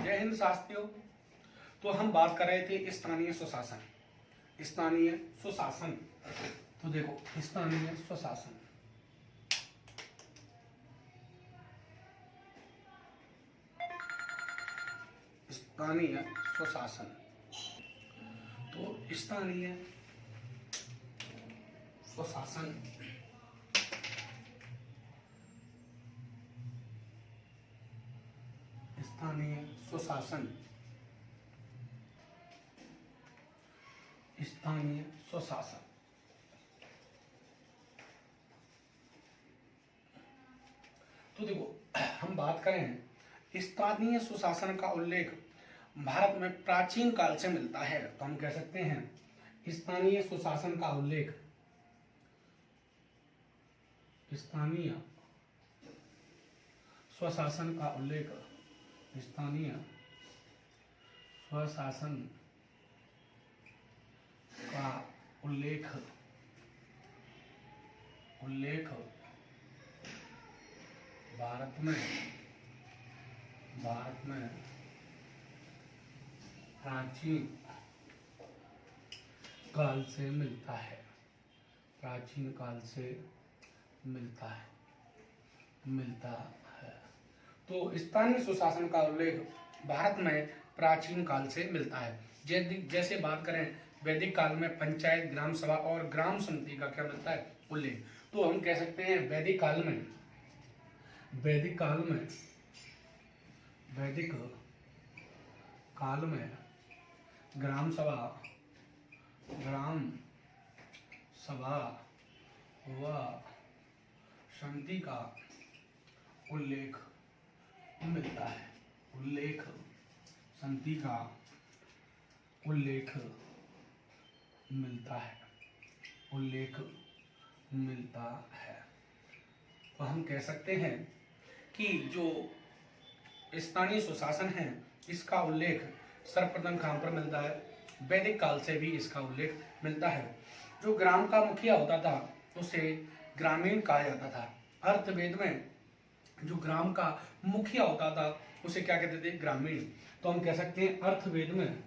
जय हिंद साथियों। तो हम बात कर रहे थे स्थानीय स्वशासन। स्थानीय स्वशासन, तो देखो स्थानीय स्वशासन, स्थानीय स्वशासन। तो स्थानीय स्वशासन स्थानीय स्वशासन स्थानीय स्वशासन। तो देखो हम बात करें स्थानीय स्वशासन का उल्लेख भारत में प्राचीन काल से मिलता है। तो हम कह सकते हैं स्थानीय स्वशासन का उल्लेख स्थानीय स्वशासन का उल्लेख स्थानीय स्वशासन का उल्लेख भारत में प्राचीन काल से मिलता है। प्राचीन काल से मिलता है। तो स्थानीय स्वशासन का उल्लेख भारत में प्राचीन काल से मिलता है। जैसे बात करें वैदिक काल में पंचायत, ग्राम सभा और ग्राम समिति का क्या मिलता है उल्लेख। तो हम कह सकते हैं वैदिक काल में ग्राम सभा व समिति का उल्लेख मिलता है। समिति का उल्लेख मिलता है। तो हम कह सकते हैं कि जो स्थानीय स्वशासन है इसका उल्लेख सर्वप्रथम कहाँ पर मिलता है? वैदिक काल से भी इसका उल्लेख मिलता है। जो ग्राम का मुखिया होता था उसे ग्रामीण कहा जाता था। अर्थवेद में जो ग्राम का मुखिया होता था उसे क्या कहते थे? ग्रामीण। तो हम कह सकते हैं अर्थवेद में,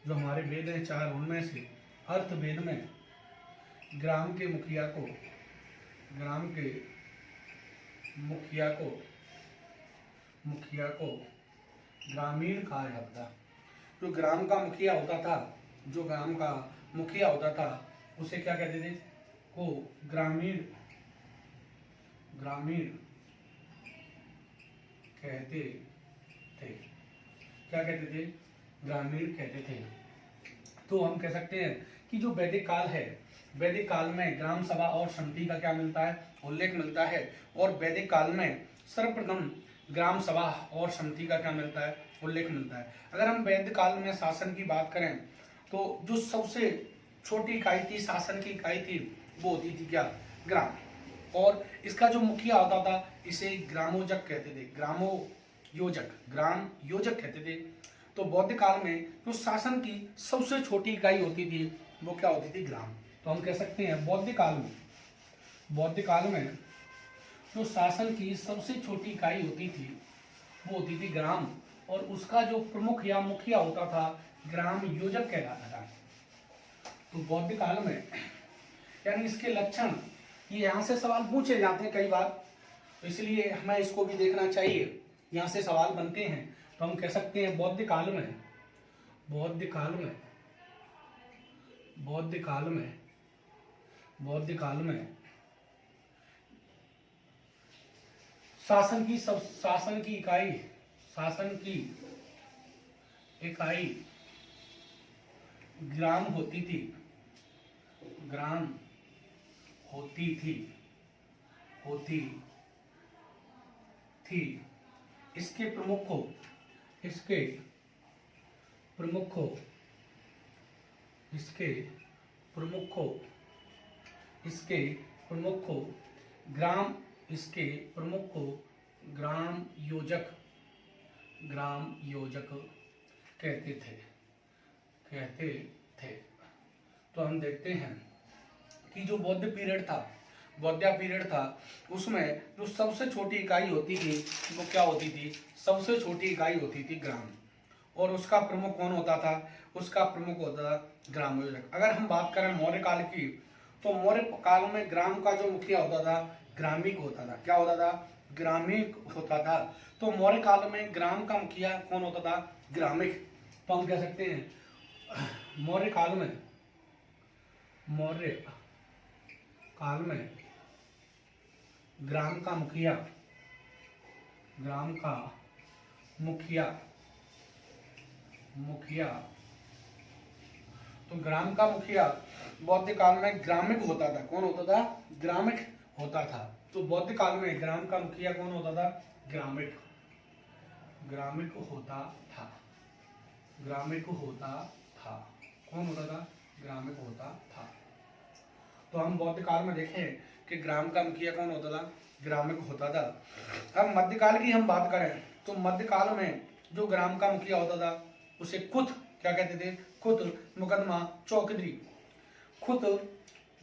जो हमारे वेद हैं 4 उनमें से अर्थवेद में ग्राम के मुखिया को ग्रामीण कहा जाता था। जो ग्राम का मुखिया होता था उसे क्या कहते थे? को ग्रामीण कहते थे। क्या कहते थे? ग्रामीण कहते थे। तो हम कह सकते हैं कि जो वैदिक काल है, वैदिक काल में ग्राम सभा और समिति का क्या मिलता है? उल्लेख मिलता है। और वैदिक काल में सर्वप्रथम ग्राम सभा और समिति का क्या मिलता है? उल्लेख मिलता है। अगर हम वैदिक काल में शासन की बात करें तो जो सबसे छोटी इकाई थी, शासन की इकाई थी, वो होती थी क्या? ग्राम। और इसका जो मुखिया होता था इसे ग्रामोजक कहते थे। ग्राम योजक कहते थे। तो बौद्ध काल में जो शासन की सबसे छोटी इकाई होती थी वो क्या होती थी? ग्राम। तो हम कह सकते हैं बौद्ध काल में जो शासन की सबसे छोटी इकाई होती थी वो होती थी ग्राम। और उसका जो प्रमुख या मुखिया होता था ग्राम योजक कहलाता था। तो बौद्ध काल में यानी इसके लक्षण, ये यहाँ से सवाल पूछे जाते हैं कई बार, तो इसलिए हमें इसको भी देखना चाहिए। यहाँ से सवाल बनते हैं। तो हम कह सकते हैं बौद्ध काल में शासन की इकाई ग्राम होती थी। इसके प्रमुख को ग्राम योजक कहते थे। तो हम देखते हैं कि जो बौद्ध पीरियड था बौद्ध पीरियड था, उसमें जो सबसे छोटी इकाई होती थी वो क्या होती थी? सबसे छोटी इकाई होती थी ग्राम, और उसका प्रमुख कौन होता था? उसका प्रमुख होता था ग्राम योजक। अगर हम बात करें मौर्य काल की, तो मौर्य काल में ग्राम का जो मुखिया होता था ग्रामीक होता था। क्या होता था? ग्रामीक होता था। तो मौर्य काल में ग्राम का मुखिया कौन होता था? ग्रामीक। तो हम कह सकते हैं मौर्य काल में ग्राम का मुखिया तो ग्राम का मुखिया बौद्ध काल में ग्रामिक होता था। कौन होता था? ग्रामिक होता था। तो बौद्ध काल में ग्राम का मुखिया कौन होता था? ग्रामिक होता था। कौन होता था? ग्रामिक होता था। तो हम बौद्ध काल में देखें कि ग्राम का मुखिया कौन होता था? ग्रामिक होता था। अब मध्यकाल की हम बात करें तो मध्यकाल में जो ग्राम का मुखिया होता था उसे खुद क्या कहते थे? खुद मुकदमा चौधरी। खुद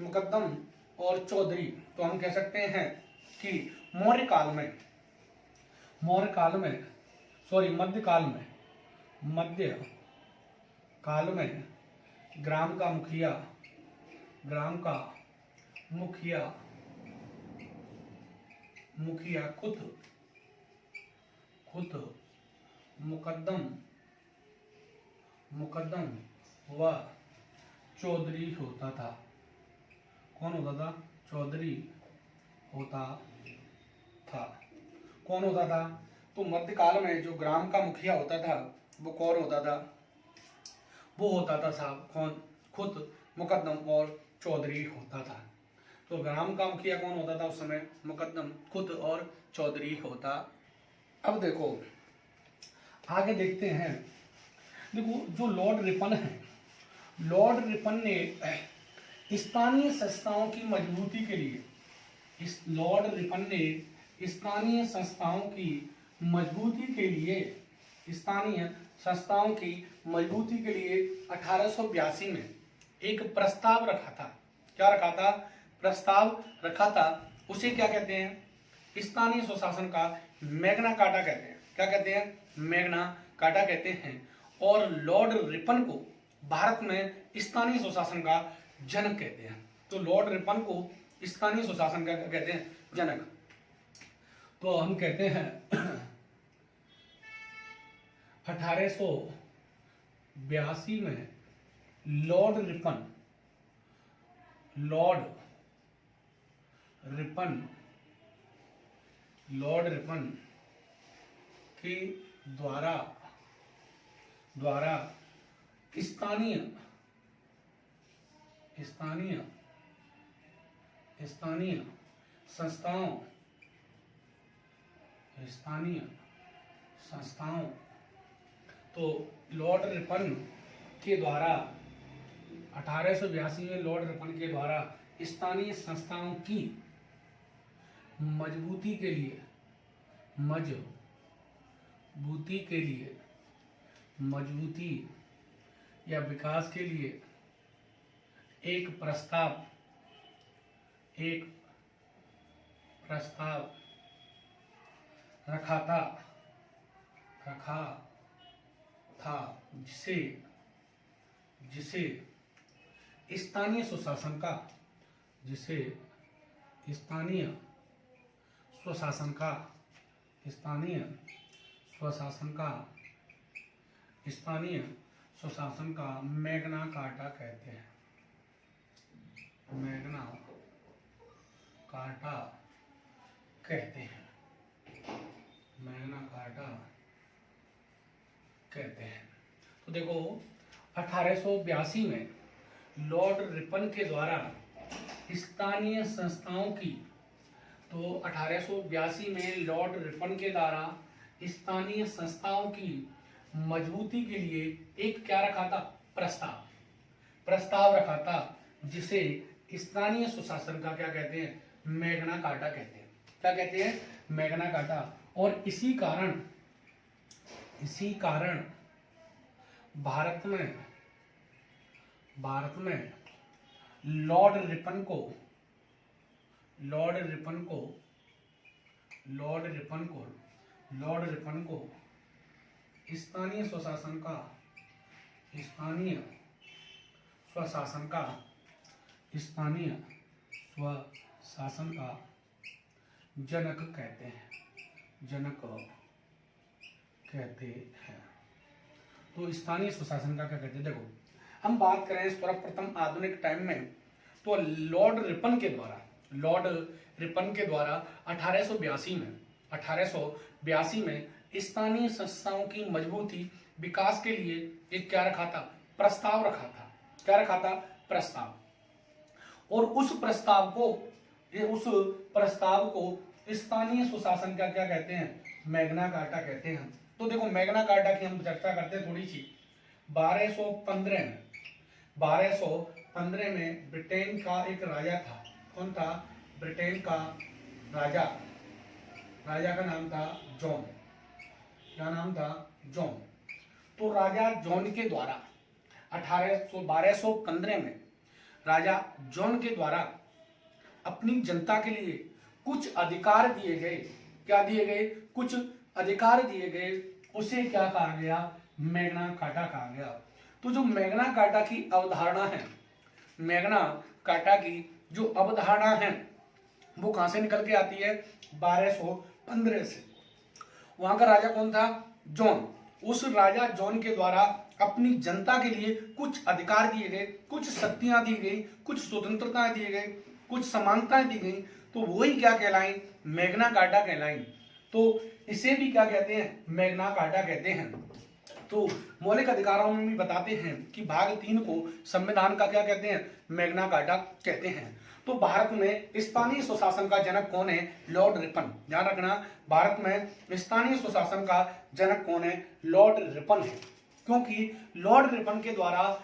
मुकद्दम और चौधरी। तो हम कह सकते हैं कि मध्यकाल में ग्राम का मुखिया खुद मुकद्दम व चौधरी होता था। कौन होता था? चौधरी होता था। कौन होता था? तो मध्यकाल में जो ग्राम का मुखिया होता था वो कौन होता था? वो होता था साहब कौन? खुद मुकद्दम और चौधरी होता था। तो ग्राम का मुखिया कौन होता था उस समय? मुकद्दम, खुद और चौधरी होता। अब देखो आगे देखते हैं। देखो जो लॉर्ड रिपन है, लॉर्ड रिपन ने स्थानीय संस्थाओं की मजबूती के लिए, लॉर्ड रिपन ने स्थानीय संस्थाओं की मजबूती के लिए 1882 में एक प्रस्ताव रखा था। क्या रखा था? प्रस्ताव रखा था। उसे क्या कहते हैं? स्थानीय स्वशासन का मैग्ना कार्टा कहते हैं। क्या कहते हैं? मैग्ना कार्टा कहते हैं। और लॉर्ड रिपन को भारत में स्थानीय स्वशासन का जनक कहते हैं। तो लॉर्ड रिपन को स्थानीय स्वशासन का क्या कहते हैं? जनक। तो हम कहते हैं 1882 में लॉर्ड रिपन के द्वारा स्थानीय संस्थाओं तो लॉर्ड रिपन के द्वारा 1882 में लॉर्ड रिपन के द्वारा स्थानीय संस्थाओं की मजबूती या विकास के लिए एक प्रस्ताव रखा था जिसे स्थानीय स्वशासन का मैग्ना कार्टा कहते हैं। मैग्ना कार्टा कहते हैं। तो देखो 1882 में लॉर्ड रिपन के द्वारा स्थानीय संस्थाओं की, तो 1882 में लॉर्ड रिपन के द्वारा स्थानीय संस्थाओं की मजबूती के लिए एक क्या रखा था? प्रस्ताव रखा था, जिसे स्थानीय सुशासन का क्या कहते हैं? मैग्ना कार्टा कहते हैं। क्या कहते हैं? Magna carta. और इसी कारण भारत में लॉर्ड रिपन को लॉर्ड रिपन को स्थानीय स्वशासन का जनक कहते हैं। तो स्थानीय स्वशासन का क्या कहते हैं? देखो, हम बात करें सर्वप्रथम आधुनिक टाइम में, तो लॉर्ड रिपन के द्वारा 1882 में स्थानीय संस्थाओं की मजबूती विकास के लिए एक क्या रखा था? प्रस्ताव रखा था। और उस प्रस्ताव को स्थानीय सुशासन का क्या कहते हैं? मैग्ना कार्टा कहते हैं। तो देखो, मैग्ना कार्टा की हम चर्चा करते हैं थोड़ी सी। 1215 में ब्रिटेन का एक राजा था। कौन था? ब्रिटेन का राजा का नाम था जॉन। क्या नाम था? जॉन। तो राजा जॉन के द्वारा 1215 में राजा जॉन के द्वारा अपनी जनता के लिए कुछ अधिकार दिए गए। क्या दिए गए? कुछ अधिकार दिए गए। उसे क्या कहा गया? मैग्ना कार्टा कहा गया। तो जो मैग्ना कार्टा की अवधारणा है, वो कहां से निकल के आती है? 1215 से। वहां का राजा कौन था? जॉन। उस राजा जॉन के द्वारा अपनी जनता के लिए कुछ अधिकार दिए गए, कुछ शक्तियां दी गई, कुछ स्वतंत्रताएं दिए गए, कुछ समानताएं दी गई। तो वही क्या कहलाई? मैग्ना कार्टा कहलाई। तो इसे भी क्या कहते हैं? मैग्ना कार्टा कहते हैं। तो मौलिक अधिकारों में भी बताते हैं कि भाग 3 को संविधान का क्या कहते हैं? मैग्ना कार्टा कहते हैं। तो भारत में स्थानीय स्वशासन का जनक कौन है? Lord Ripon. ध्यान रखना, भारत में स्थानीय स्वशासन का जनक कौन है? लॉर्ड रिपन है। क्योंकि लॉर्ड रिपन के द्वारा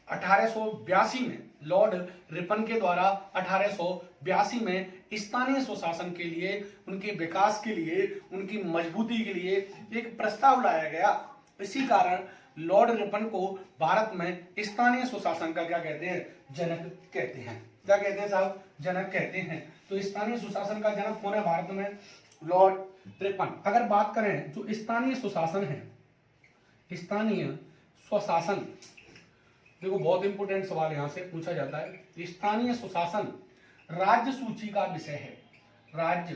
1882 में स्थानीय स्वशासन के लिए, उनके विकास के लिए, उनकी मजबूती के लिए एक प्रस्ताव लाया गया। इसी कारण लॉर्ड रिपन को भारत में स्थानीय स्वशासन का क्या कहते हैं? जनक कहते हैं। क्या कहते हैं साहब? जनक कहते हैं। तो स्थानीय सुशासन का जनक कौन है भारत में? Lord Ripon. अगर बात करें जो स्थानीय सुशासन है, स्थानीय स्वशासन, देखो बहुत इंपोर्टेंट सवाल यहां से पूछा जाता है। स्थानीय सुशासन राज्य सूची का विषय है। राज्य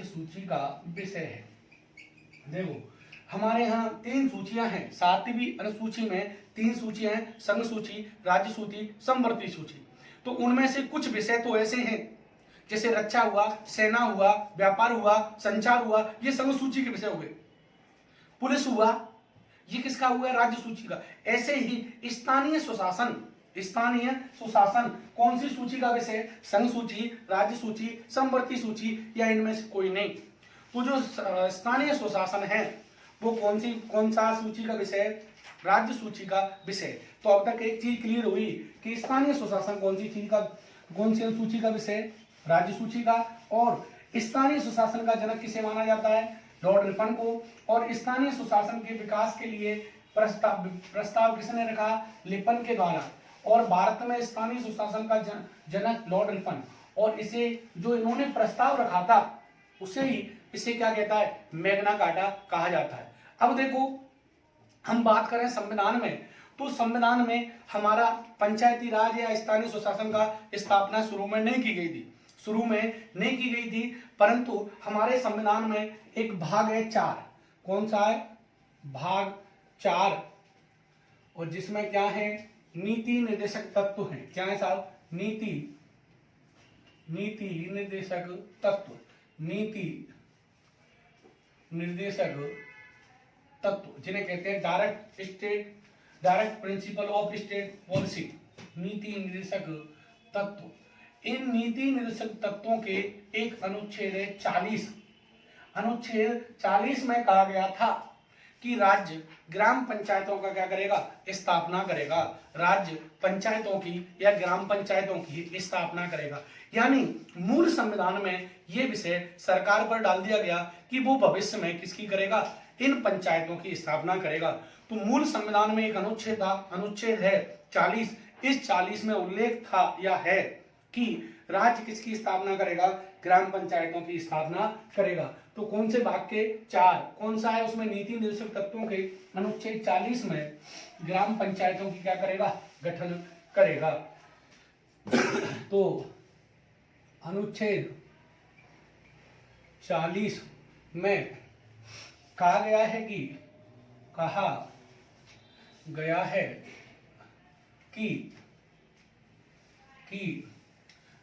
सूची का विषय है। देखो, हमारे यहाँ 3 सूचियां हैं। 7वीं अनुसूची में 3 सूचियां हैं: संघ सूची, राज्य सूची, समवर्ती सूची। तो उनमें से कुछ विषय तो ऐसे हैं जैसे रक्षा हुआ, सेना हुआ, व्यापार हुआ, संचार हुआ, ये संघ सूची के विषय हो गए। पुलिस हुआ, ये किसका हुआ? राज्य सूची का। ऐसे ही स्थानीय सुशासन कौन सी सूची का विषय? संघ सूची, राज्य सूची, समवर्ती सूची, या इनमें से कोई नहीं। तो जो स्थानीय सुशासन है वो कौन सा सूची का विषय? राज्य सूची का विषय। तो अब तक एक चीज क्लियर हुई कि स्थानीय सुशासन कौन सी सूची का विषय? राज्य सूची का। और स्थानीय सुशासन का जनक किसे माना जाता है? लॉर्ड रिपन को। और स्थानीय सुशासन के विकास के लिए प्रस्ताव किसने रखा? रिपन के द्वारा। और भारत में स्थानीय सुशासन का जनक लॉर्ड रिपन। और इसे जो इन्होंने प्रस्ताव रखा था इसे क्या कहता है? मैग्ना कार्टा कहा जाता है। अब देखो, हम बात करें संविधान में, तो संविधान में हमारा पंचायती राज या स्थानीय सुशासन का स्थापना शुरू में नहीं की गई थी, परंतु हमारे संविधान में एक भाग है 4। कौन सा है? भाग 4। और जिसमें क्या है? नीति निर्देशक तत्व है। क्या है साहब? नीति निर्देशक तत्व, जिन्हें कहते हैं direct principle of state policy. नीति निर्देशक तत्व। इन नीति निर्देशक तत्वों के एक अनुच्छेद है 40। अनुच्छेद 40 में कहा गया था कि राज्य ग्राम पंचायतों का क्या करेगा? स्थापना करेगा। राज्य पंचायतों की या ग्राम पंचायतों की स्थापना करेगा। यानी मूल संविधान में यह विषय सरकार पर डाल दिया गया कि वो भविष्य में किसकी करेगा? इन पंचायतों की स्थापना करेगा। तो मूल संविधान में एक अनुच्छेद था, अनुच्छेद है 40। इस 40 में उल्लेख था या है कि राज्य किसकी स्थापना करेगा, ग्राम पंचायतों की स्थापना करेगा। तो कौन से भाग के 4 कौन सा है उसमें, नीति निर्देशक तत्वों के अनुच्छेद 40 में ग्राम पंचायतों की क्या करेगा, गठन करेगा। तो अनुच्छेद 40 में कहा गया है कि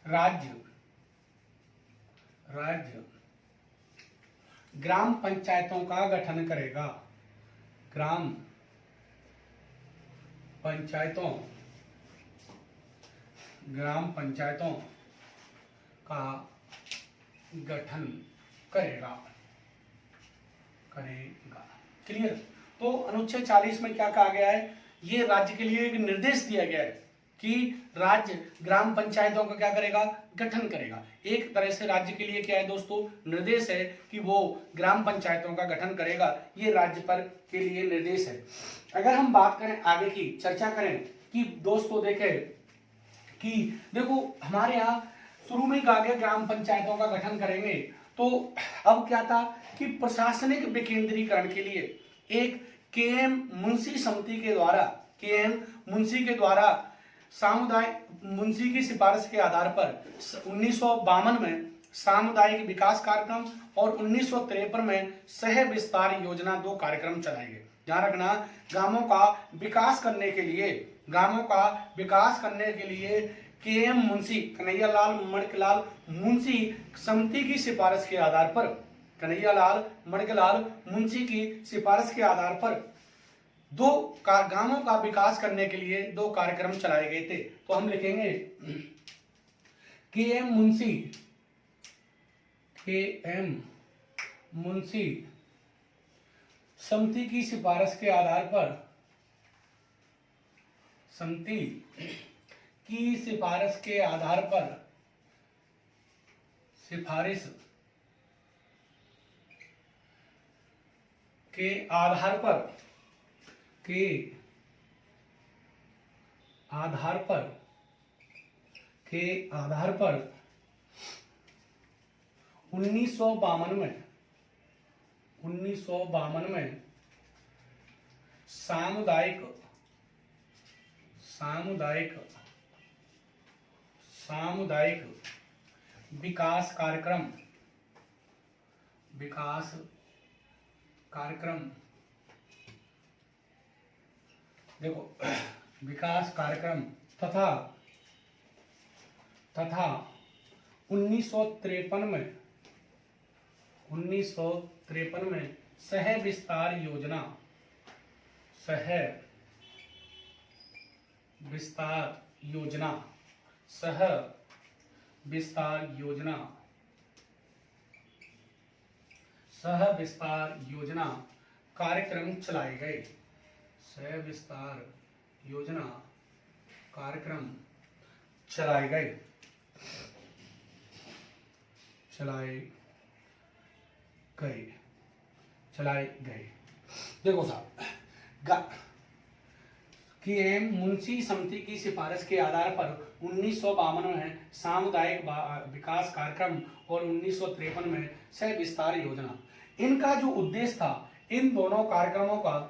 राज्य ग्राम पंचायतों का गठन करेगा, ग्राम पंचायतों का गठन करेगा। क्लियर। तो अनुच्छेद 40 में क्या कहा गया है, ये राज्य के लिए एक निर्देश दिया गया है कि राज्य ग्राम पंचायतों का क्या करेगा, गठन करेगा। एक तरह से राज्य के लिए क्या है दोस्तों, निर्देश है कि वो ग्राम पंचायतों का गठन करेगा, ये राज्य पर के लिए निर्देश है। अगर हम बात करें आगे की चर्चा करें कि दोस्तों देखें कि देखो हमारे यहाँ शुरू में कहा गया ग्राम पंचायतों का गठन करेंगे, तो अब क्या था कि प्रशासनिक विकेंद्रीकरण के लिए एक के.एम. मुंशी समिति के द्वारा सामुदायिक मुंशी की सिफारिश के आधार पर 1952 में सामुदायिक विकास कार्यक्रम और 1953 में सह विस्तार योजना, 2 कार्यक्रम चलाए गए। ध्यान रखना, गांवों का विकास करने के लिए के.एम. मुंशी, कन्हैयालाल मणिकलाल मुंशी समिति की सिफारिश के आधार पर, कन्हैयालाल मणिकलाल मुंशी की सिफारिश के आधार पर 2 गांवों का विकास करने के लिए 2 कार्यक्रम चलाए गए थे। तो हम लिखेंगे के.एम. मुंशी समिति की सिफारिश के आधार पर, सिफारिश के आधार पर 1952 में सामुदायिक विकास कार्यक्रम तथा 1953 में सह विस्तार योजना कार्यक्रम चलाए गए। देखो साहब, के.एम. मुंशी समिति की सिफारिश के आधार पर 1952 में सामुदायिक विकास कार्यक्रम और 1953 में सह विस्तार योजना, इनका जो उद्देश्य था, इन दोनों कार्यक्रमों का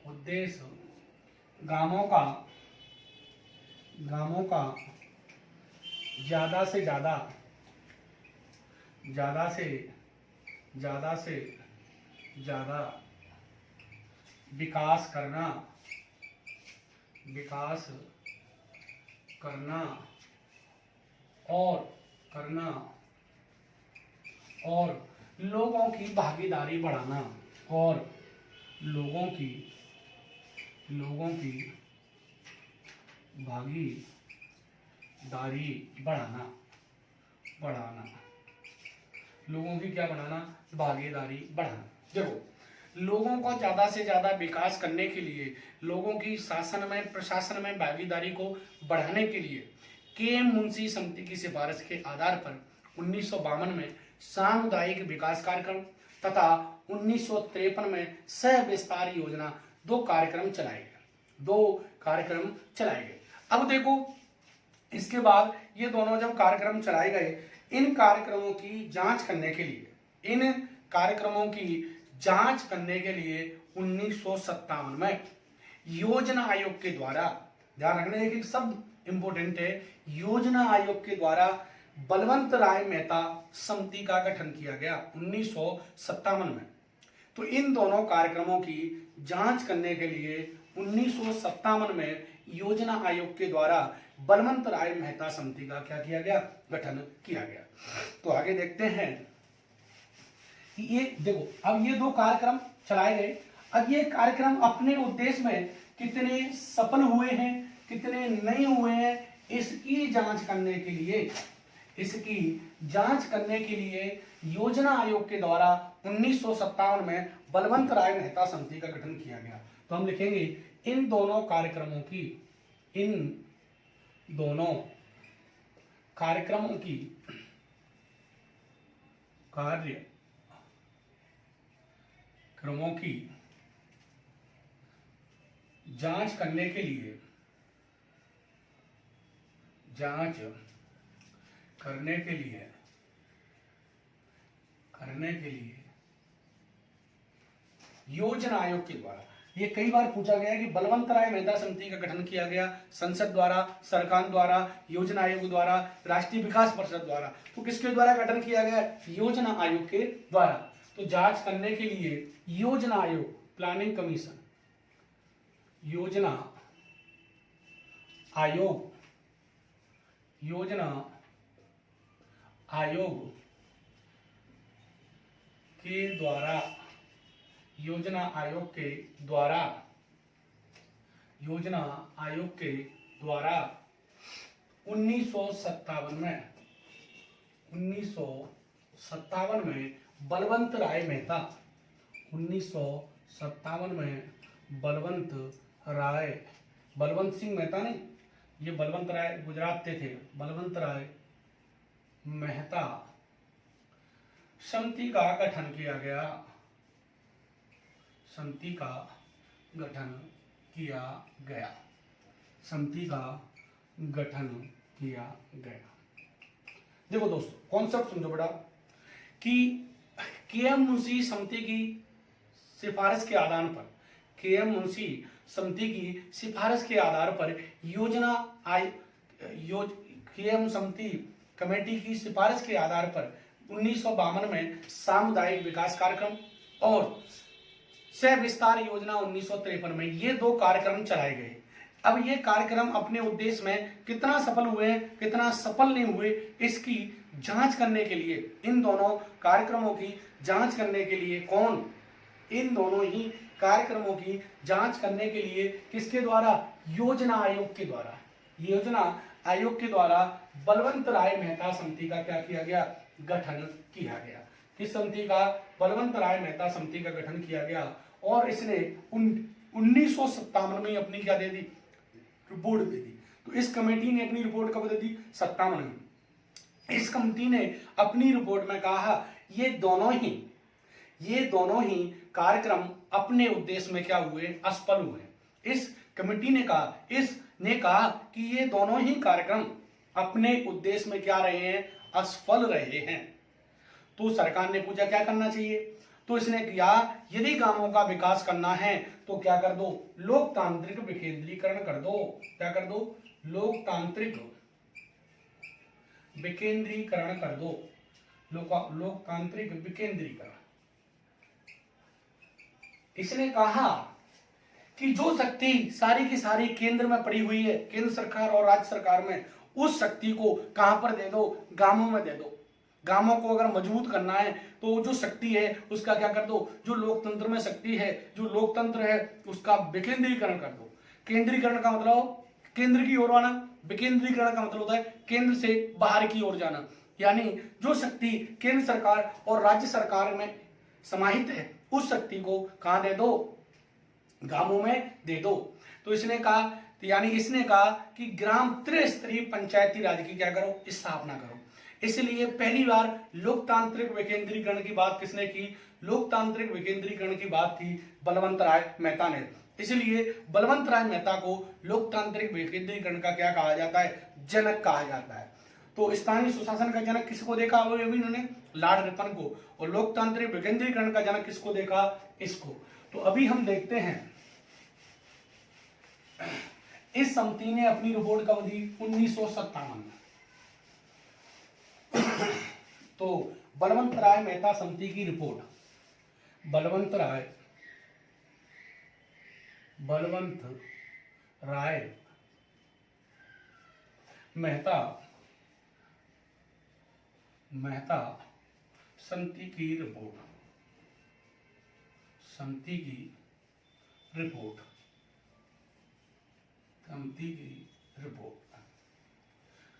उद्देश्य गांवों का ज्यादा से ज्यादा विकास करना और लोगों की भागीदारी बढ़ाना भागीदारी बढ़ाना। देखो, लोगों को ज्यादा से ज्यादा विकास करने के लिए, लोगों की प्रशासन में भागीदारी को बढ़ाने के लिए के.एम. मुंशी समिति की सिफारिश के आधार पर 1952 में सामुदायिक विकास कार्यक्रम तथा 1953 में सह विस्तार योजना दो कार्यक्रम चलाए गए। अब देखो, इसके बाद ये दोनों जब कार्यक्रम चलाए गए, इन कार्यक्रमों की जांच करने के लिए 1957 में योजना आयोग के द्वारा, ध्यान रखना कि सब इंपोर्टेंट है, योजना आयोग के द्वारा बलवंत राय मेहता समिति का गठन किया गया 1957 में। तो इन दोनों कार्यक्रमों की जांच करने के लिए 1957 में योजना आयोग के द्वारा बलवंत राय मेहता समिति का क्या किया गया, गठन किया गया। तो आगे देखते हैं, ये देखो, अब ये दो कार्यक्रम चलाए गए। अब ये कार्यक्रम अपने उद्देश्य में कितने सफल हुए हैं, कितने नहीं हुए हैं, इसकी जांच करने के लिए योजना आयोग के द्वारा 1957 में बलवंत राय मेहता समिति का गठन किया गया। तो हम लिखेंगे इन दोनों कार्यक्रमों की जांच करने के लिए योजना आयोग के द्वारा, ये कई बार पूछा गया कि बलवंत राय मेहता समिति का गठन किया गया संसद द्वारा, सरकार द्वारा, योजना आयोग द्वारा, राष्ट्रीय विकास परिषद द्वारा। तो किसके द्वारा गठन किया गया, योजना आयोग के द्वारा। तो जांच करने के लिए योजना आयोग, प्लानिंग कमीशन, योजना आयोग के द्वारा 1957 में बलवंत सिंह मेहता नहीं, ये बलवंत राय गुजरात के थे, बलवंत राय मेहता समिति का गठन किया गया। देखो दोस्तों, कॉन्सेप्ट समझो बेटा कि के.एम. मुंशी समिति की सिफारिश के आधार पर के.एम. समिति कमेटी की सिफारिश के आधार पर 1952 में सामुदायिक विकास कार्यक्रम और सह विस्तार योजना 1953 में ये दो कार्यक्रम चलाए गए। अब ये कार्यक्रम अपने उद्देश्य में कितना सफल हुए, कितना सफल नहीं हुए, इसकी जांच करने के लिए, इन दोनों कार्यक्रमों की जांच करने के लिए इन दोनों ही कार्यक्रमों की जांच करने के लिए किसके द्वारा, योजना आयोग के द्वारा बलवंत राय मेहता समिति का क्या किया गया, गठन किया गया। किस समिति का, बलवंत राय मेहता समिति का गठन किया गया। और इसने 1957 में अपनी क्या दे दी, रिपोर्ट दे दी। तो इस कमेटी ने अपनी रिपोर्ट कब दे दी, 57 में। इस कमेटी ने अपनी रिपोर्ट में कहा ये दोनों ही कार्यक्रम अपने उद्देश्य में क्या हुए, असफल हुए। इस कमेटी ने कहा कि ये दोनों ही कार्यक्रम अपने उद्देश्य में क्या रहे हैं, असफल रहे हैं। तो सरकार ने पूछा क्या करना चाहिए, तो इसने किया यदि गांवों का विकास करना है तो क्या कर दो, लोकतांत्रिक विकेंद्रीकरण कर दो। क्या कर दो, लोकतांत्रिक विकेंद्रीकरण कर दो, लोकतांत्रिक विकेंद्रीकरण। इसने कहा कि जो शक्ति सारी की सारी केंद्र में पड़ी हुई है, केंद्र सरकार और राज्य सरकार में, उस शक्ति को कहां पर दे दो, गांवों में दे दो। गांवों को अगर मजबूत करना है तो जो शक्ति है उसका क्या कर दो, जो लोकतंत्र में शक्ति है, जो लोकतंत्र है उसका विकेंद्रीकरण कर दो। केंद्रीकरण का मतलब केंद्र की ओर आना, विकेंद्रीकरण का मतलब होता है केंद्र से बाहर की ओर जाना। यानी जो शक्ति केंद्र सरकार और राज्य सरकार में समाहित है उस शक्ति को कहां दे दो, गांवों में दे दो। तो इसने कहा तो यानी इसने कहा कि ग्राम त्रिस्तरीय पंचायती राज की क्या करो, स्थापना करो। इसलिए पहली बार लोकतांत्रिक विकेंद्रीकरण की बात किसने की, लोकतांत्रिक विकेंद्रीकरण की बात की बलवंत राय मेहता ने। इसलिए बलवंत राय मेहता को लोकतांत्रिक विकेंद्रीकरण का क्या कहा जाता है, जनक कहा जाता है। तो स्थानीय सुशासन का जनक किसको देखा अभी इन्होंने, लॉर्ड रिपन को, और लोकतांत्रिक विकेंद्रीकरण का जनक किसको देखा, इसको। तो अभी हम देखते हैं इस समिति ने अपनी रिपोर्ट कब दी, 1957 में। तो बलवंत राय मेहता समिति की रिपोर्ट, बलवंत राय मेहता समिति की रिपोर्ट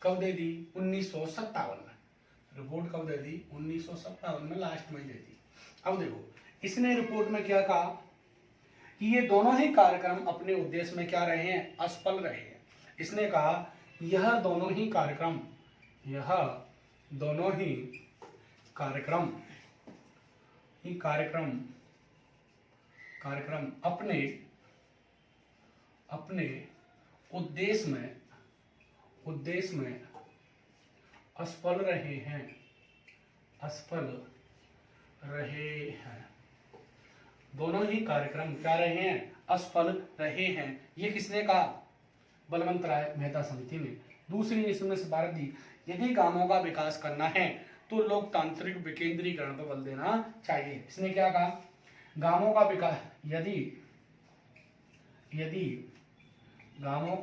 कब दे दी, 1957 में। रिपोर्ट कब दे दी, 1957 में, लास्ट में दे दी। अब देखो इसने रिपोर्ट में क्या कहा कि ये दोनों ही कार्यक्रम अपने उद्देश्य में क्या रहे हैं, असफल रहे हैं। इसने कहा यह दोनों ही कार्यक्रम अपने उद्देश्य में असफल रहे हैं। दोनों ही कार्यक्रम क्या रहे हैं, असफल रहे हैं। ये किसने कहा, बलवंत राय मेहता समिति ने। दूसरी इसमें सिफारिश दी, यदि गांवों का विकास करना है तो लोकतांत्रिक विकेंद्रीकरण पर बल देना चाहिए। इसने क्या कहा, गांवों का विकास, यदि गांवों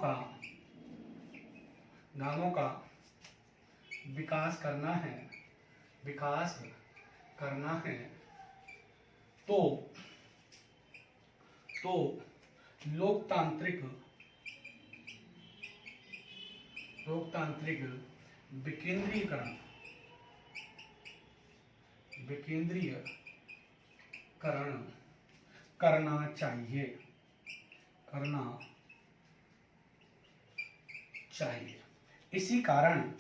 का विकास करना है तो लोकतांत्रिक विकेंद्रीकरण करना चाहिए। इसी कारण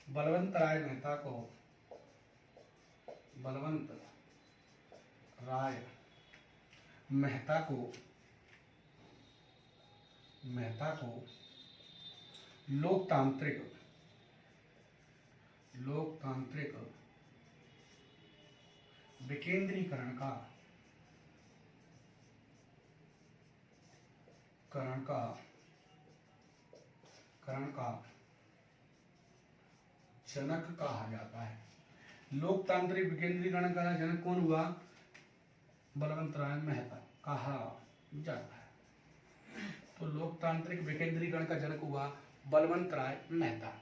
बलवंत राय मेहता को बलवंत राय मेहता को लोकतांत्रिक विकेंद्रीकरण का जनक कहा जाता है। लोकतांत्रिक विकेंद्रीकरण का जनक कौन हुआ, बलवंत राय मेहता कहा जाता है। तो लोकतांत्रिक विकेंद्रीकरण का जनक हुआ बलवंत राय मेहता।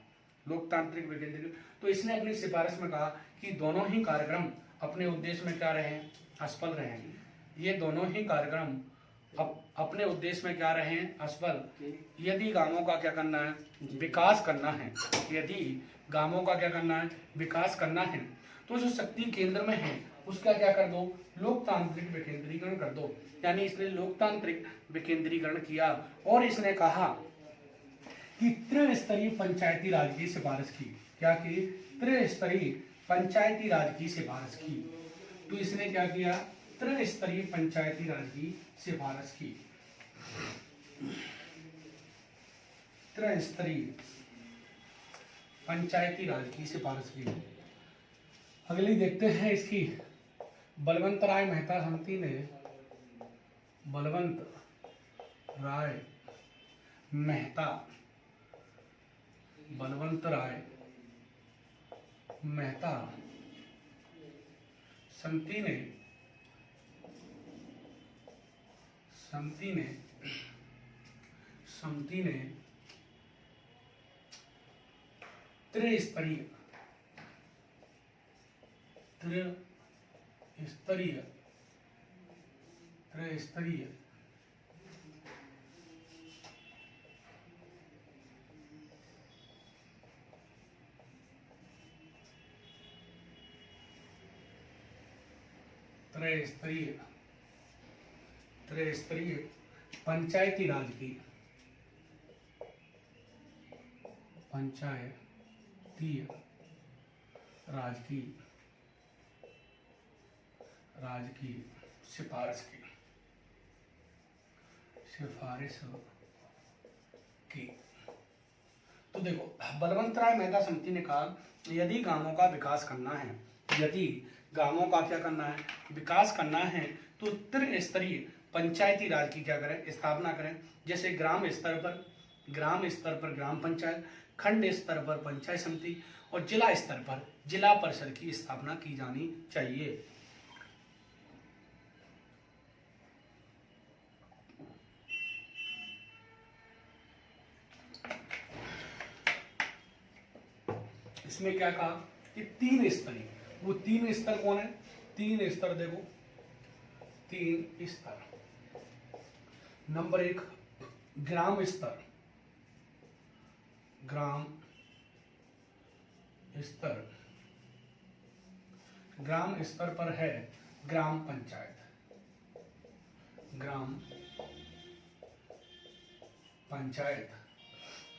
लोकतांत्रिक विकेंद्रीकरण, तो इसने अपनी सिफारिश में कहा कि दोनों ही कार्यक्रम अपने उद्देश्य में क्या रहे, असफल रहे हैं। ये दोनों ही कार्यक्रम अपने उद्देश्य में क्या रहे, असफल। यदि गांवों का क्या करना है, विकास करना है, विकास करना है तो जो शक्ति केंद्र में है उसका क्या कर दो, लोकतांत्रिक विकेंद्रीकरण कर दो। यानी इसने लोकतांत्रिक विकेंद्रीकरण किया। और इसने कहा कि त्रिस्तरीय पंचायती राज की सिफारिश की। क्या की, त्रिस्तरीय पंचायती राज की सिफारिश की। तो इसने क्या किया, त्रिस्तरीय पंचायती राज की सिफारिश की। त्रिस्तरीय पंचायती राज की सिफारिश की। अगली देखते हैं इसकी, बलवंत राय मेहता समिति ने बलवंत राय मेहता समिति ने त्रिस्तरीय त्रिस्तरीय त्रिस्तरीय पंचायती राज की पंचायती राज की सिफारिश की। तो देखो, बलवंत राय मेहता समिति ने कहा यदि गांवों का विकास करना है, यदि गांवों का क्या करना है, विकास करना है, तो त्रिस्तरीय पंचायती राज की क्या करें, स्थापना करें। जैसे ग्राम स्तर पर ग्राम पंचायत, खंड स्तर पर पंचायत समिति और जिला स्तर पर जिला परिषद की स्थापना की जानी चाहिए। इसमें क्या कहा कि तीन स्तरीय, वो तीन स्तर कौन है, तीन स्तर देखो, तीन स्तर। नंबर 1 ग्राम स्तर, ग्राम स्तर पर है ग्राम पंचायत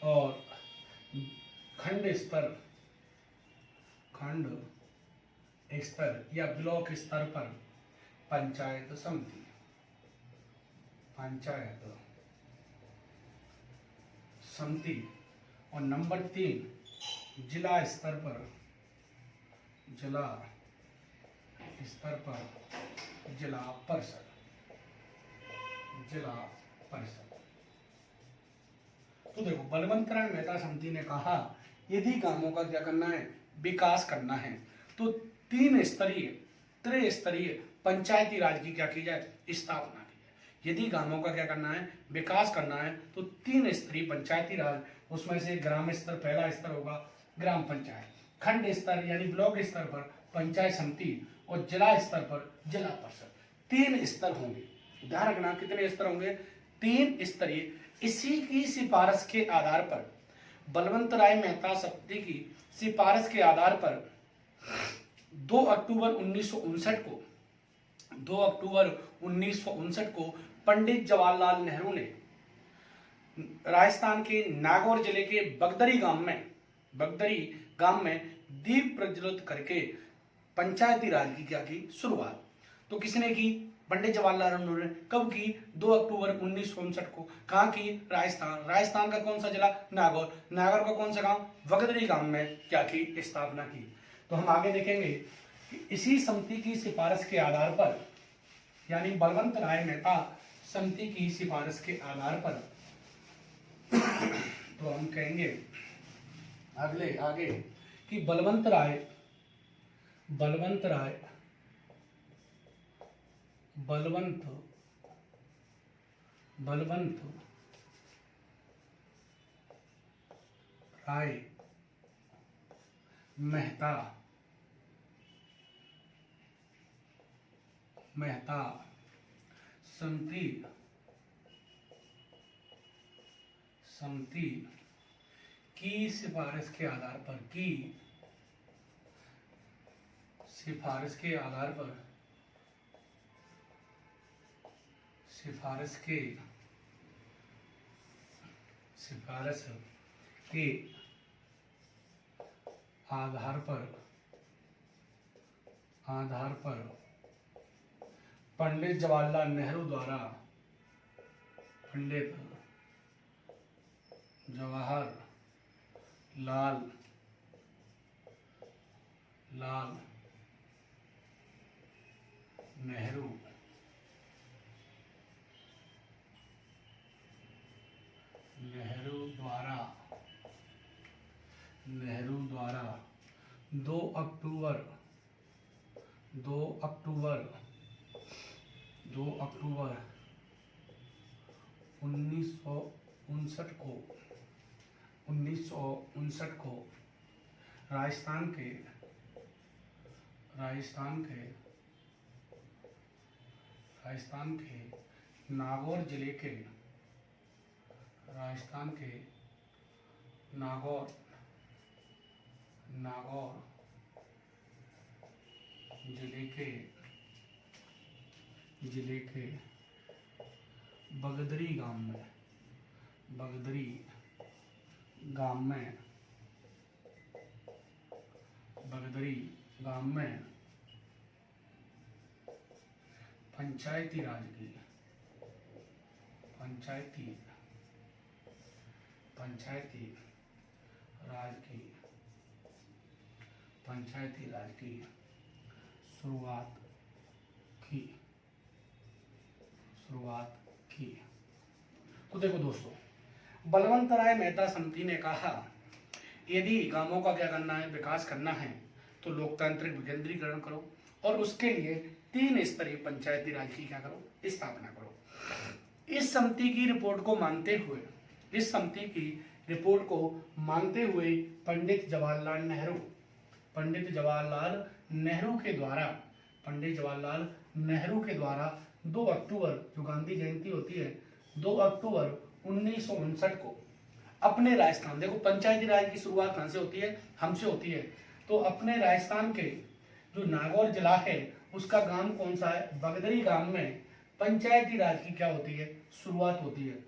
और खंड स्तर या ब्लॉक स्तर पर पंचायत समिति, और नंबर 3 जिला स्तर पर जिला परिषद। तो देखो, बलवंत राय मेहता समिति ने कहा यदि गांवों का क्या करना है, विकास करना है, तो त्रिस्तरीय पंचायती राज की क्या की जाए, स्थापना की जाए। यदि गांवों का क्या करना है, विकास करना है, तो 3 स्तरीय पंचायती राज, उसमें से ग्राम स्तर पहला स्तर होगा ग्राम पंचायत, खंड स्तर यानी ब्लॉक स्तर पर पंचायत समिति और जिला स्तर पर जिला परिषद। 3 स्तर होंगे, ध्यान रखना कितने स्तर होंगे, 3 स्तरीय। इसी की सिफारिश के आधार पर, बलवंत राय मेहता समिति की सिफारिश के आधार पर 2 अक्टूबर 1959 को पंडित जवाहरलाल नेहरू ने राजस्थान के नागौर जिले के बगदरी गांव में दीप प्रज्वलित करके पंचायती राज की क्या की शुरुआत। तो किसने की, पंडित जवाहरलाल नेहरू ने। कब की, 2 अक्टूबर 1959 को। कहाँ की, राजस्थान का कौन सा जिला, नागौर का कौन सा गांव, बगदरी गांव में क्या की, स्थापना की। तो हम आगे देखेंगे कि इसी समिति की सिफारिश के आधार पर, यानी बलवंत राय मेहता समिति की सिफारिश के आधार पर, तो हम कहेंगे आगे कि बलवंत राय मेहता समिति की सिफारिश के आधार पर पंडित जवाहरलाल नेहरू द्वारा नेहरू द्वारा 2 अक्टूबर 1959 को राजस्थान के नागौर जिले के नागौर जिले के जिले के बगदरी गांव में पंचायती राज की शुरुआत की। तो देखो दोस्तों, बलवंतराय मेहता समिति ने कहा यदि गांवों का क्या करना है, विकास करना है, तो लोकतांत्रिक विकेंद्रीकरण करो और उसके लिए 3 स्तरीय पंचायती राज की क्या करो, स्थापना करो। इस समिति की रिपोर्ट को मानते हुए पंडित जवाहरलाल नेहरू के द्वारा 2 अक्टूबर, जो गांधी जयंती होती है, 2 अक्टूबर 1959 को अपने राजस्थान, देखो पंचायती राज की शुरुआत कहां से होती है, हमसे होती है, तो अपने राजस्थान के जो नागौर जिला है उसका गांव कौन सा है, बगदरी गांव में पंचायती राज की क्या होती है, शुरुआत होती है।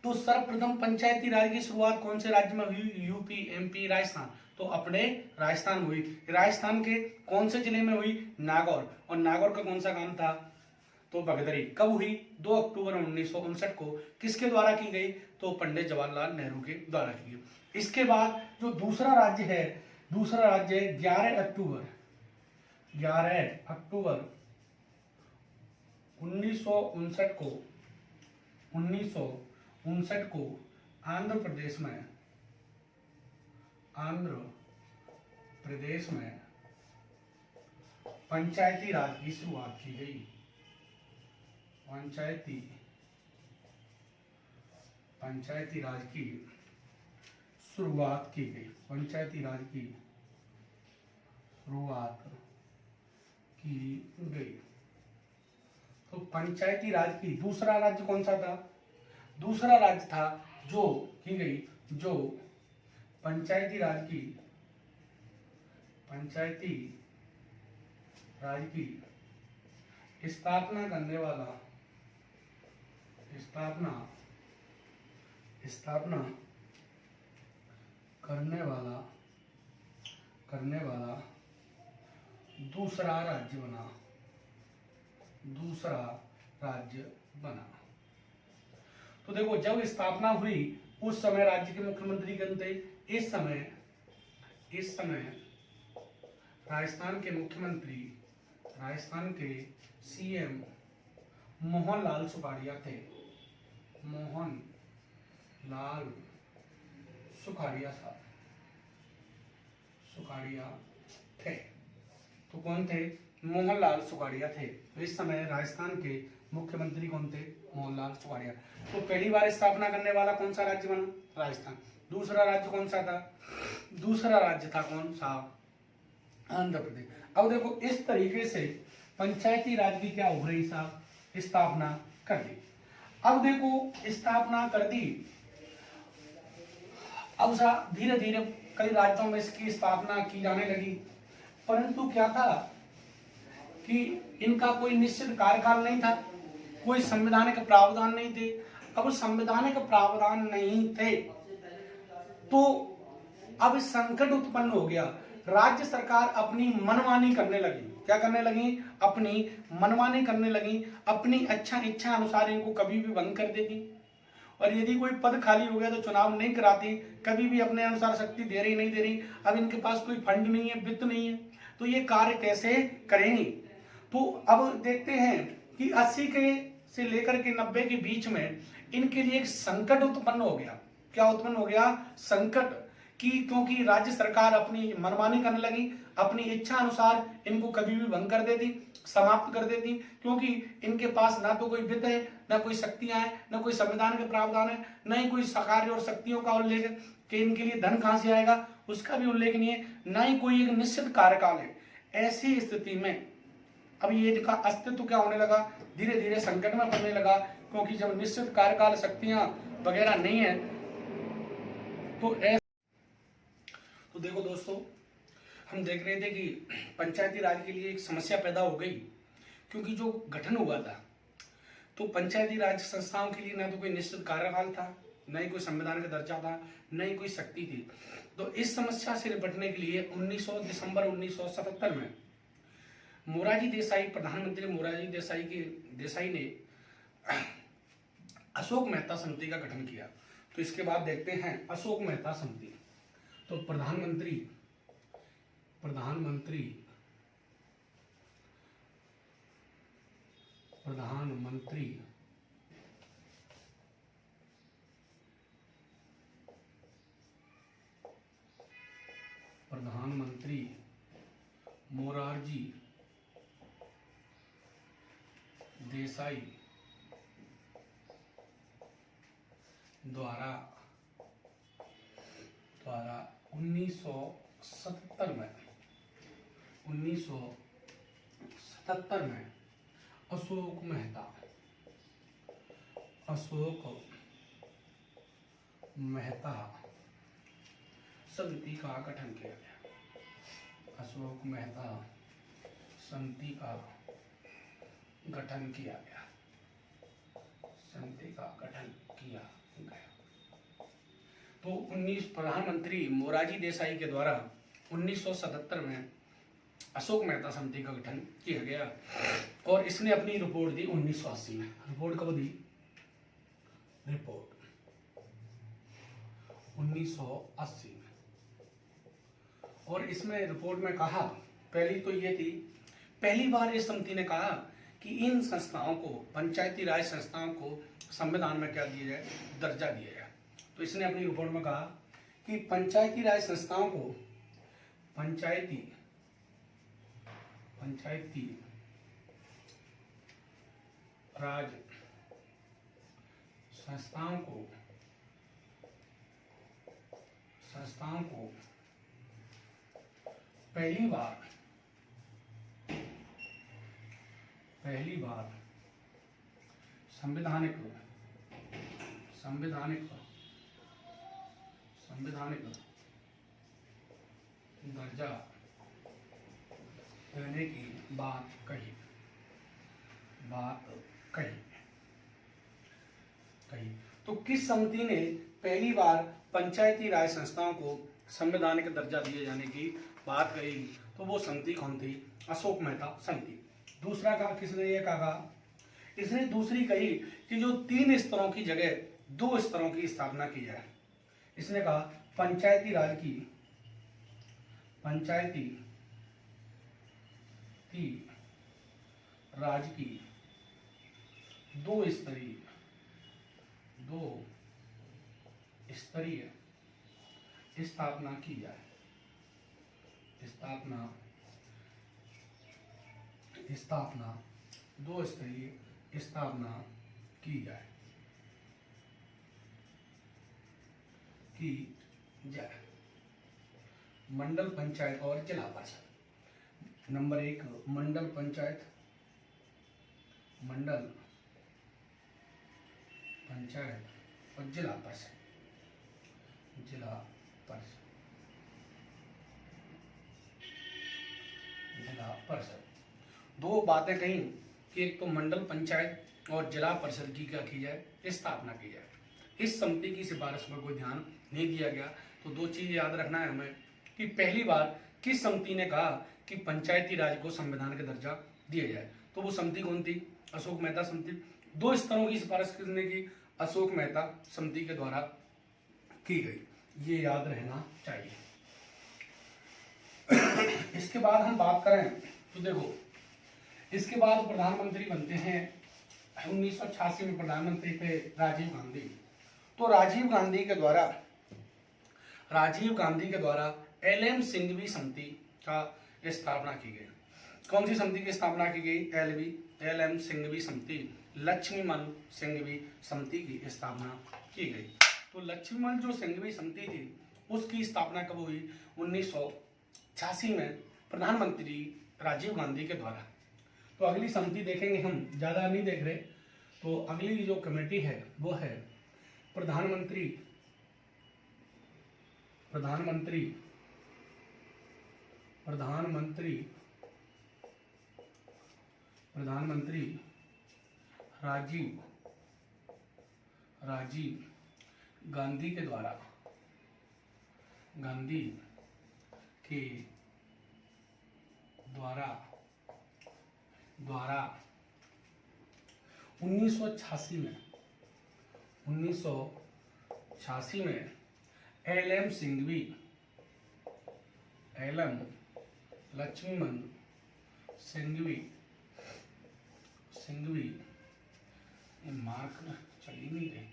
तो सर्वप्रथम पंचायती राज की शुरुआत कौन से राज्य में हुई, यूपी, एमपी, राजस्थान, तो अपने राजस्थान हुई। राजस्थान के कौन से जिले में हुई, नागौर, और नागौर का कौन सा गांव था, तो बगदरी। कब हुई, 2 अक्टूबर 1959 को। किसके द्वारा की गई, तो पंडित जवाहरलाल नेहरू के द्वारा की गई। इसके बाद जो दूसरा राज्य है 11 अक्टूबर 1959 को आंध्र प्रदेश में पंचायती राज की शुरुआत की गई। पंचायती राज की शुरुआत की गई। तो पंचायती राज की दूसरा राज्य कौन सा था, दूसरा राज्य था जो पंचायती राज की स्थापना करने वाला दूसरा राज्य बना। तो देखो, जब स्थापना हुई उस समय राज्य के मुख्यमंत्री कौन थे, इस समय राजस्थान के मुख्यमंत्री, राजस्थान के सीएम मोहनलाल सुखाड़िया थे। तो कौन थे, मोहनलाल सुखाड़िया थे। तो इस समय राजस्थान के मुख्यमंत्री कौन थे, मोहनलाल सुखाड़िया। तो पहली बार स्थापना करने वाला कौन सा राज्य बना, राजस्थान। दूसरा राज्य कौन सा था, दूसरा राज्य था कौन सा, आंध्र प्रदेश। अब देखो, इस तरीके से पंचायती राज की क्या हो रही साहब, स्थापना कर दी। अब देखो, स्थापना कर दी, अब धीरे धीरे कई राज्यों में इसकी स्थापना की जाने लगी, परंतु क्या था कि इनका कोई निश्चित कार्यकाल नहीं था, कोई संवैधानिक प्रावधान नहीं थे। अब संवैधानिक प्रावधान नहीं थे तो अब संकट उत्पन्न हो गया। राज्य सरकार अपनी मनमानी करने लगी। क्या करने लगी, अपनी मनमानी करने लगी, अपनी इच्छा अनुसार इनको कभी भी बंद कर देती, और यदि कोई पद खाली हो गया तो चुनाव नहीं कराती, कभी भी अपने अनुसार शक्ति दे रही नहीं दे रही। अब इनके पास कोई फंड नहीं है, वित्त नहीं है, तो ये कार्य कैसे करेंगी। तो अब देखते हैं कि 80 के से लेकर के 90 के बीच में इनके लिए एक संकट उत्पन्न हो गया। क्या उत्पन्न हो गया, संकट, कि क्योंकि राज्य सरकार अपनी मनमानी करने लगी, अपनी इच्छा अनुसार इनको कभी भी भंग कर देती, समाप्त कर देती, क्योंकि इनके पास ना तो कोई वित्त है, ना कोई शक्तियां हैं, ना कोई संविधान के प्रावधान है, ना ही कोई कार्य और शक्तियों का उल्लेख है कि इनके लिए धन कहां से आएगा, उसका भी उल्लेख नहीं है, ना ही कोई एक निश्चित कार्यकाल है। ऐसी स्थिति में अब ये इनका अस्तित्व क्या होने लगा, धीरे धीरे संकट में पड़ने लगा, क्योंकि जब निश्चित कार्यकाल, शक्तियां वगैरह नहीं है तो देखो दोस्तों, हम देख रहे थे कि पंचायती राज के लिए एक समस्या पैदा हो गई क्योंकि जो गठन हुआ था तो पंचायती राज संस्थाओं के लिए ना तो कोई निश्चित कार्यकाल था, न ही कोई संविधान का दर्जा था, न ही कोई शक्ति थी। तो इस समस्या से निपटने के लिए दिसंबर 1977 में मोरारजी देसाई, प्रधानमंत्री मोरारजी देसाई ने अशोक मेहता समिति का गठन किया। तो इसके बाद देखते हैं अशोक मेहता समिति। तो प्रधानमंत्री मोरारजी देसाई द्वारा 1977 में अशोक मेहता समिति का गठन किया गया। अशोक मेहता समिति का गठन किया गया। तो प्रधानमंत्री मोरारजी देसाई के द्वारा 1977 में अशोक मेहता समिति का गठन किया गया और इसने अपनी रिपोर्ट दी 1980 में। रिपोर्ट कब दी? रिपोर्ट 1980 में। और इसमें रिपोर्ट में कहा, पहली तो ये थी, पहली बार इस समिति ने कहा कि इन संस्थाओं को, पंचायती राज संस्थाओं को संविधान में क्या दिया जाए? दर्जा दिया जाए। तो इसने अपनी रिपोर्ट में कहा कि पंचायती राज संस्थाओं को पंचायती राज संस्थाओं को पहली बार संवैधानिक दर्जा देने की बात कही। तो किस समिति ने पहली बार पंचायती राज संस्थाओं को संवैधानिक दर्जा दिए जाने की बात कही? तो वो समिति कौन थी? अशोक मेहता समिति। दूसरा कहा, किसने ये कहा? इसने दूसरी कही कि जो 3 स्तरों की जगह 2 स्तरों की स्थापना की जाए। इसने कहा पंचायती राज की 2 स्तरीय स्थापना की जाए। 2 स्तरीय स्थापना की जाए। मंडल पंचायत और जिला परिषद। नंबर 1 मंडल पंचायत और जिला परिषद। 2 बातें कही कि एक तो मंडल पंचायत और जिला परिषद की क्या की जाए? स्थापना की जाए। इस समिति की सिफारिश पर कोई ध्यान नहीं दिया गया। तो 2 चीज याद रखना है हमें कि पहली बार किस समिति ने कहा कि पंचायती राज को संविधान का दर्जा दिया जाए? तो वो समिति कौन थी? अशोक मेहता समिति। 2 स्तरों की सिफारिश किसने की? अशोक मेहता समिति के द्वारा की गई। ये याद रहना चाहिए। इसके बाद हम बात करें तो देखो, इसके बाद प्रधानमंत्री बनते हैं 1986 में। प्रधानमंत्री थे राजीव गांधी। तो राजीव गांधी के द्वारा LM सिंघवी समिति का स्थापना की गई। कौन सी समिति की स्थापना की गई? LM सिंघवी समिति, लक्ष्मीमल सिंघवी समिति की स्थापना की गई। तो लक्ष्मीमल जो सिंघवी समिति थी उसकी स्थापना कब हुई? 1986 में प्रधानमंत्री राजीव गांधी के द्वारा। तो अगली समिति देखेंगे हम, ज्यादा नहीं देख रहे। तो अगली जो कमेटी है वो है प्रधानमंत्री प्रधानमंत्री राजीव गांधी के द्वारा 1986 में एल एम लक्ष्मण सिंघवी ये मार्क चल ही नहीं रहे।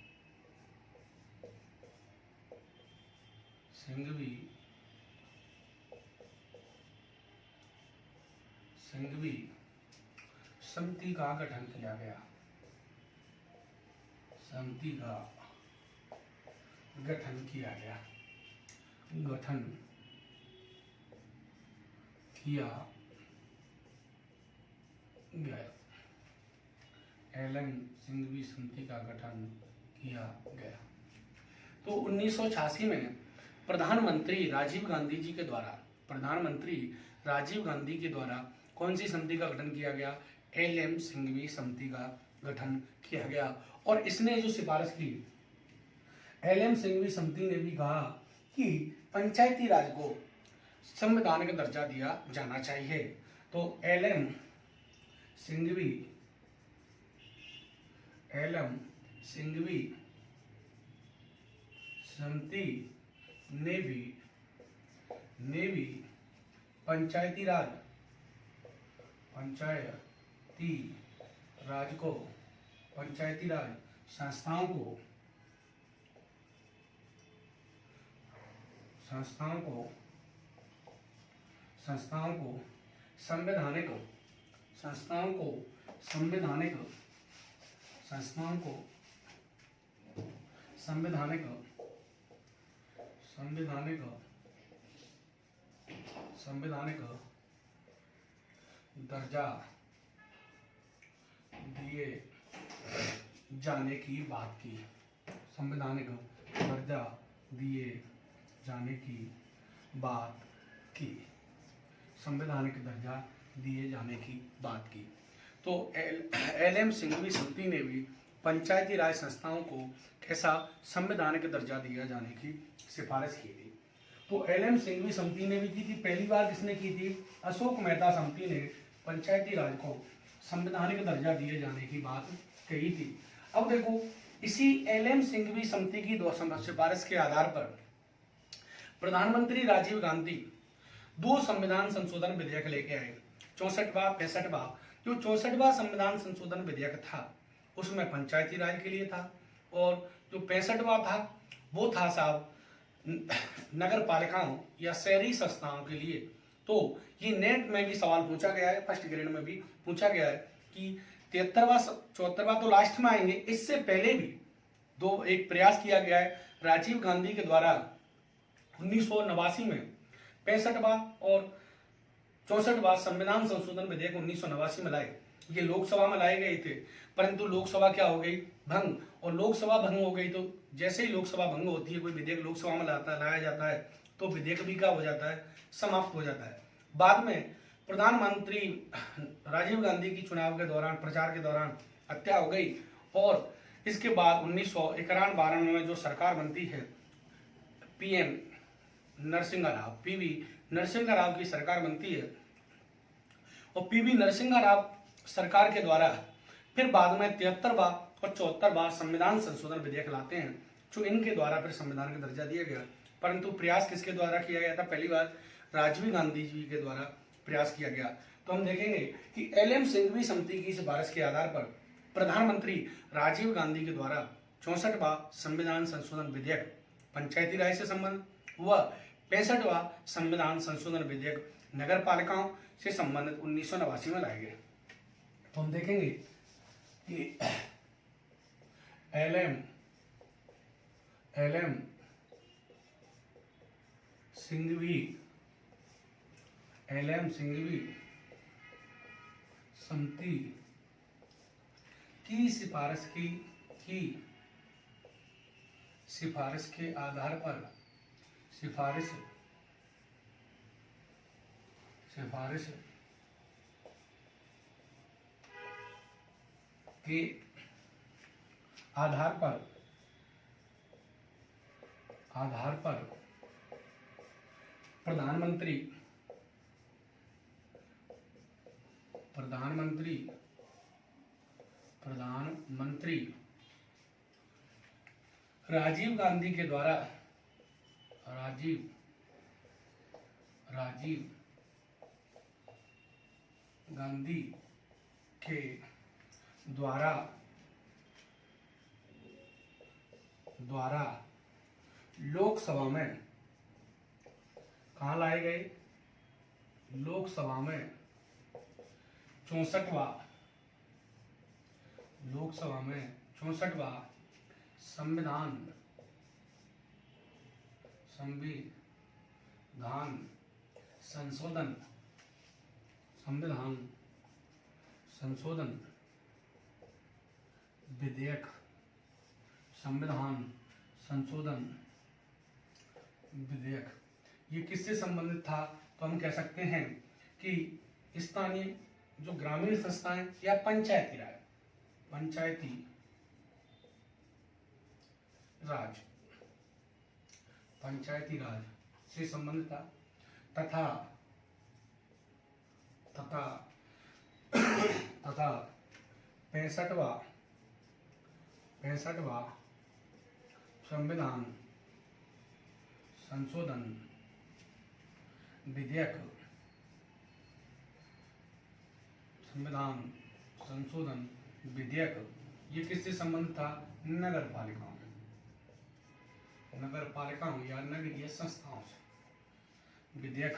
सिंघवी समिति का गठन किया गया। एल.एम. सिंघवी समिति का गठन किया गया। तो 1986 में प्रधानमंत्री राजीव गांधी के द्वारा कौन सी समिति का गठन किया गया? एल.एम. सिंघवी समिति का गठन किया गया। और इसने जो सिफारिश की, एल.एम. सिंघवी समिति ने भी कहा कि पंचायती राज को संवैधानिक दर्जा दिया जाना चाहिए। तो एल.एम. सिंघवी समिति ने भी पंचायती राज संस्थाओं को संवैधानिक दर्जा दिए जाने की बात की। संवैधानिक दर्जा दिए जाने की बात की। तो एल.एम. सिंघवी समिति ने भी पंचायती राज संस्थाओं को कैसा संवैधानिक दर्जा दिया जाने की सिफारिश की थी। तो एल.एम. सिंघवी समिति ने भी की थी। पहली बार किसने की थी? अशोक मेहता समिति ने पंचायती राज को संवैधानिक दर्जा दिए जाने की बात कही थी। अब देखो, इसी एल.एम. सिंघवी समिति की सिफारिश के आधार पर प्रधानमंत्री राजीव गांधी 2 संविधान संशोधन विधेयक लेके आए, 64वां 65वां। जो 64वां संविधान संशोधन विधेयक था उसमें पंचायती राज के लिए था, और जो 65वां था वो था साहब नगर पालिकाओं या शहरी संस्थाओं के लिए। तो ये नेट में भी सवाल पूछा गया है, फर्स्ट ग्रेड में भी पूछा गया है कि 73वां 74वां तो लास्ट में आएंगे, इससे पहले भी एक प्रयास किया गया है राजीव गांधी के द्वारा 1989 में 65वां और 64वां संविधान संशोधन विधेयक 1989 में लाए। ये लोकसभा में लाए गए थे, परंतु लोकसभा क्या हो गई? भंग। और लोकसभा भंग हो गई तो जैसे ही लोकसभा भंग होती है, कोई विधेयक लोकसभा में लाया जाता है तो विधेयक भी क्या हो जाता है? समाप्त हो जाता है। बाद में प्रधानमंत्री राजीव गांधी की चुनाव के दौरान, प्रचार के दौरान हत्या हो गई, और इसके बाद 1991-92 में जो सरकार बनती है, पीवी नरसिंह राव की सरकार बनती है, और पीवी नरसिंह राव सरकार के द्वारा फिर बाद में 73वां और 74वां संविधान संशोधन विधेयक लाते हैं, जो इनके द्वारा फिर संविधान का दर्जा दिया गया। परंतु प्रयास किसके द्वारा किया गया था? पहली बार राजीव गांधी जी के द्वारा प्रयास किया गया। तो हम देखेंगे कि एल.एम. सिंघवी समिति की सिफारिश के आधार पर प्रधानमंत्री राजीव गांधी के द्वारा 64वां संविधान संशोधन विधेयक पंचायती राज से संबंध व 65वां संविधान संशोधन विधेयक नगर पालिकाओं से संबंधित 1989 में लाए गए। तो हम देखेंगे कि एल.एम. सिंघवी समिति की सिफारिश के आधार पर के आधार पर प्रधानमंत्री राजीव गांधी के द्वारा लोकसभा में कहाँ लाए गए? लोकसभा में 64वां संविधान संशोधन विधेयक ये किससे संबंधित था? तो हम कह सकते हैं कि स्थानीय जो ग्रामीण संस्थाएं या पंचायती राज से संबंधित था तथा 65वां संविधान संशोधन विधेयक ये किससे संबंधित था? नगर पालिकाओं या नगरीय संस्थाओं से। विधेयक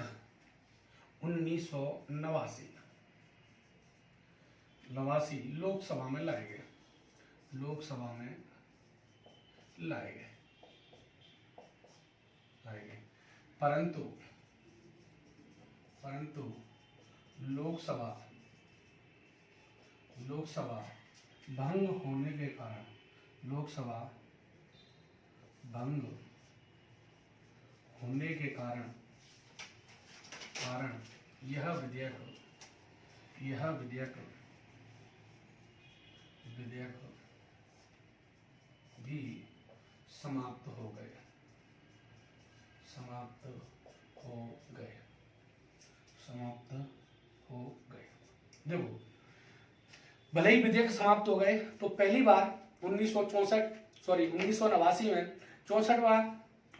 1989 लोकसभा में लाए गए। परंतु लोकसभा भंग होने के कारण यह विधेयक भी समाप्त हो गए। देखो, भले ही विधेयक समाप्त हो गए तो पहली बार 1989 में 64वां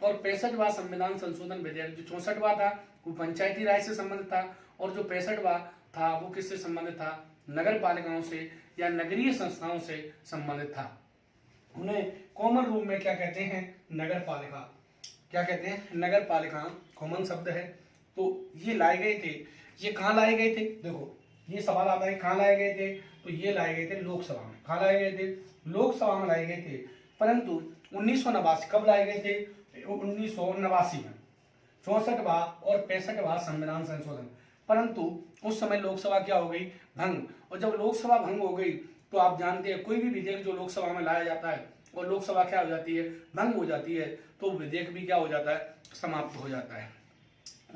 और 65वां संविधान संशोधन विधेयक, जो 64वां था वो पंचायती राज से संबंधित था और जो 65वां था वो किससे संबंधित था? नगर पालिकाओं से या नगरीय संस्थाओं से संबंधित था। उन्हें कॉमन रूप में क्या कहते हैं? नगर पालिका। क्या कहते हैं? नगर पालिका कॉमन शब्द है। तो ये लाए गए थे। ये कहाँ लाए गए थे? देखो, ये सवाल आता है कहाँ लाए गए थे? तो ये लाए गए थे लोकसभा में। कहाँ लाए गए थे? लोकसभा में लाए गए थे। परंतु 1989 कब लाए गए थे? 1989 में 64वां और 65वां संविधान संशोधन। परंतु उस समय लोकसभा क्या हो गई? भंग। और जब लोकसभा भंग हो गई तो आप जानते हैं कोई भी विधेयक जो लोकसभा में लाया जाता है और लोकसभा क्या हो जाती है? भंग हो जाती है, तो विधेयक भी क्या हो जाता है? समाप्त हो जाता है।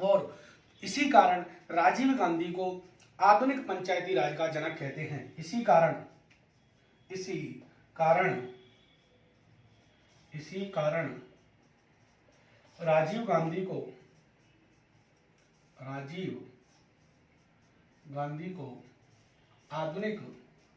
और इसी कारण राजीव गांधी को आधुनिक पंचायती राज का जनक कहते हैं। इसी कारण राजीव गांधी को आधुनिक पंचायती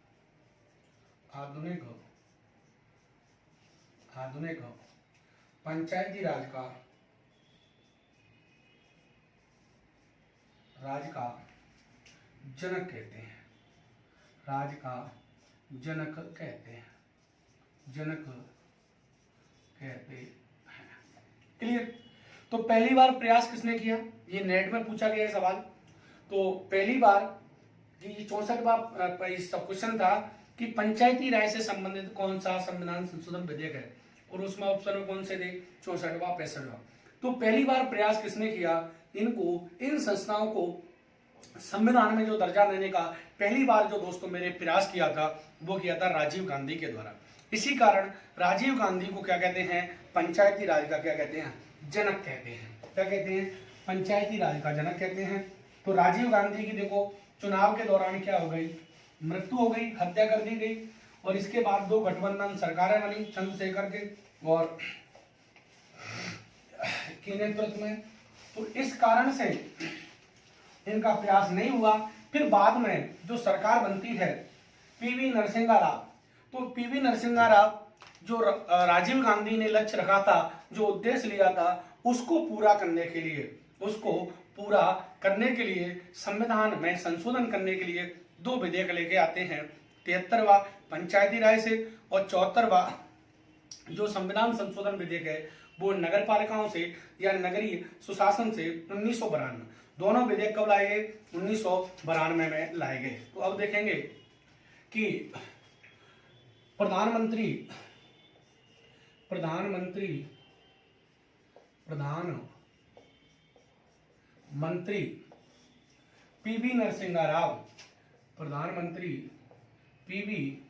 राज का जनक कहते हैं। क्लियर? तो पहली बार प्रयास किसने किया? ये नेट में पूछा गया सवाल। तो पहली बार ये 64वां क्वेश्चन था कि पंचायती राज से संबंधित कौन सा संविधान संशोधन विधेयक है, और उसमें ऑप्शन में कौन से थे? 64वां 65वां। तो पहली बार प्रयास किसने किया? इन संस्थाओं को संविधान में जो दर्जा देने का पहली बार जो दोस्तों मेरे प्रयास किया था वो किया था राजीव गांधी के द्वारा। इसी कारण राजीव गांधी को क्या कहते हैं? पंचायती राज का क्या कहते हैं? जनक कहते हैं। क्या कहते हैं? पंचायती राज का जनक कहते हैं। तो राजीव गांधी की देखो चुनाव के दौरान क्या हो गई? मृत्यु हो गई, हत्या कर दी गई। और इसके बाद 2 गठबंधन सरकारें बनी चंद्रशेखर के और के नेतृत्व में। तो इस कारण से इनका प्रयास नहीं हुआ। फिर बाद में जो सरकार बनती है पीवी नरसिम्हा राव, तो पीवी नरसिम्हा राव जो राजीव गांधी ने लक्ष्य रखा था, जो उद्देश्य लिया था, उसको पूरा करने के लिए संविधान में संशोधन करने के लिए 2 विधेयक लेके आते हैं। 73वां पंचायती राज से और 74वां जो संविधान संशोधन विधेयक है वो नगर पालिकाओं से या नगरीय सुशासन से 1992। दोनों विधेयक कब लाए गए? 1992 में लाए गए। तो अब देखेंगे कि प्रधानमंत्री पीवी नरसिम्हा राव, प्रधानमंत्री पीवी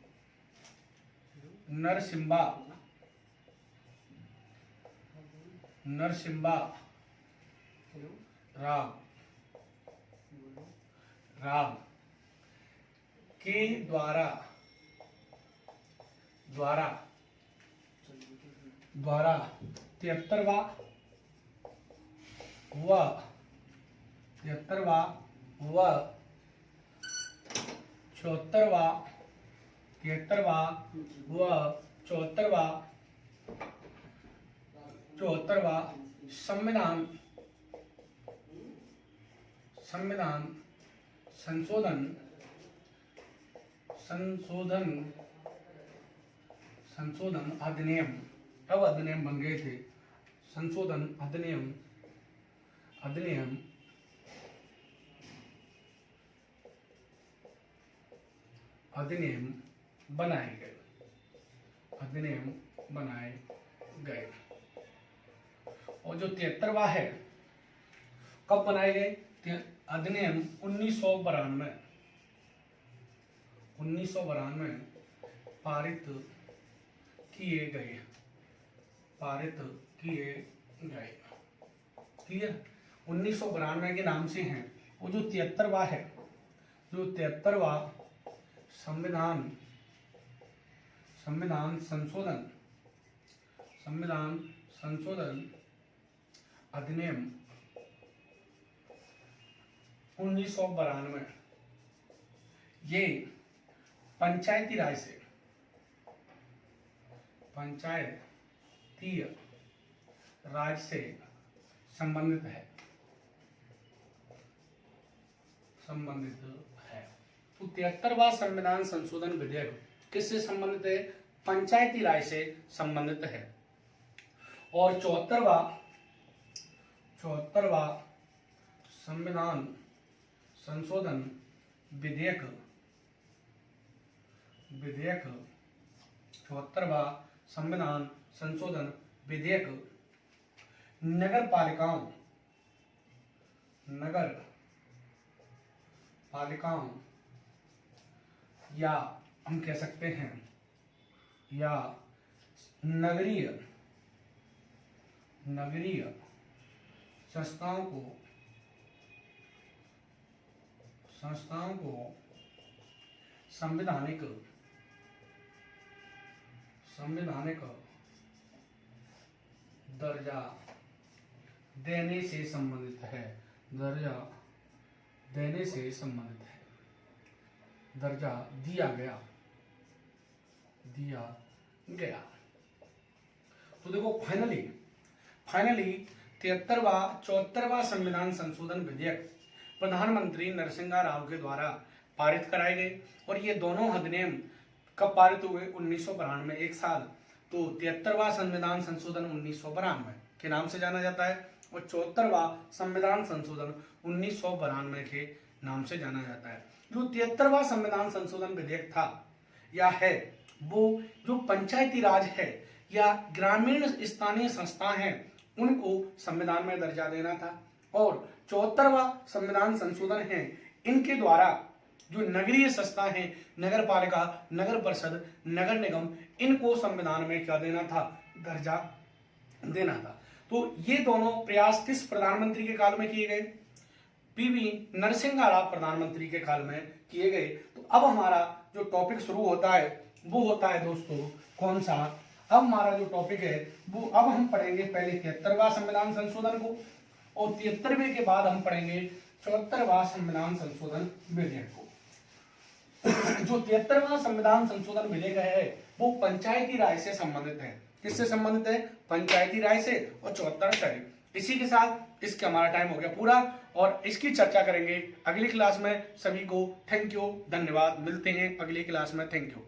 नरसिम्हा राव के द्वारा 73वां व 74वां संविधान संशोधन अधिनियम, अब अधिनियम बन गए थे, संशोधन अधिनियम बनाए गए। और जो 73वां है कब बनाए गए? अधिनियम 1992 पारित किए गए। क्लियर? 1992 के नाम से हैं। वो जो 73वां है, जो 73वां संविधान संशोधन अधिनियम 1992 ये पंचायती राज से संबंधित है। तो 73वां संविधान संशोधन विधेयक किससे संबंधित है? पंचायती राज से संबंधित है। और 74वां संविधान संशोधन विधेयक 74वां संविधान संशोधन विधेयक नगर पालिकाओं या हम कह सकते हैं या नगरीय संस्थाओं को संवैधानिक दर्जा देने से संबंधित है। दर्जा दिया गया। तो देखो फाइनली 74वां संविधान संशोधन विधेयक प्रधानमंत्री नरसिम्हा राव के द्वारा पारित कराए गए। और ये दोनों अधिनियम कब पारित हुए? 1992 में, एक साल। तो 73वां संविधान संशोधन 1992 के नाम से जाना जाता है और 74वां संविधान संशोधन 1992 के नाम से जाना जाता है। जो 73वां संविधान संशोधन विधेयक था या है, वो जो पंचायती राज है या ग्रामीण स्थानीय संस्था हैं उनको संविधान में दर्जा देना था। और 74वां संविधान संशोधन है, इनके द्वारा जो नगरीय संस्था है, नगर पालिका, नगर परिषद, नगर निगम, इनको संविधान में क्या देना था? दर्जा देना था। तो ये दोनों प्रयास किस प्रधानमंत्री के काल में किए गए? पीवी नरसिम्हा राव प्रधानमंत्री के काल में किए गए। तो अब हमारा जो टॉपिक शुरू होता है वो होता है दोस्तों कौन सा, अब हमारा जो टॉपिक है वो अब हम पढ़ेंगे पहले 73वां संविधान संशोधन को, और 73वें के बाद हम पढ़ेंगे 74वां संविधान संशोधन विधेयक को। जो 73वां संविधान संशोधन विधेयक है वो पंचायती राज से संबंधित है। किससे संबंधित है? पंचायती राज से। और 74 शहरी। इसी के साथ इसका हमारा टाइम हो गया पूरा, और इसकी चर्चा करेंगे अगली क्लास में। सभी को थैंक यू, धन्यवाद, मिलते हैं अगली क्लास में। Thank you.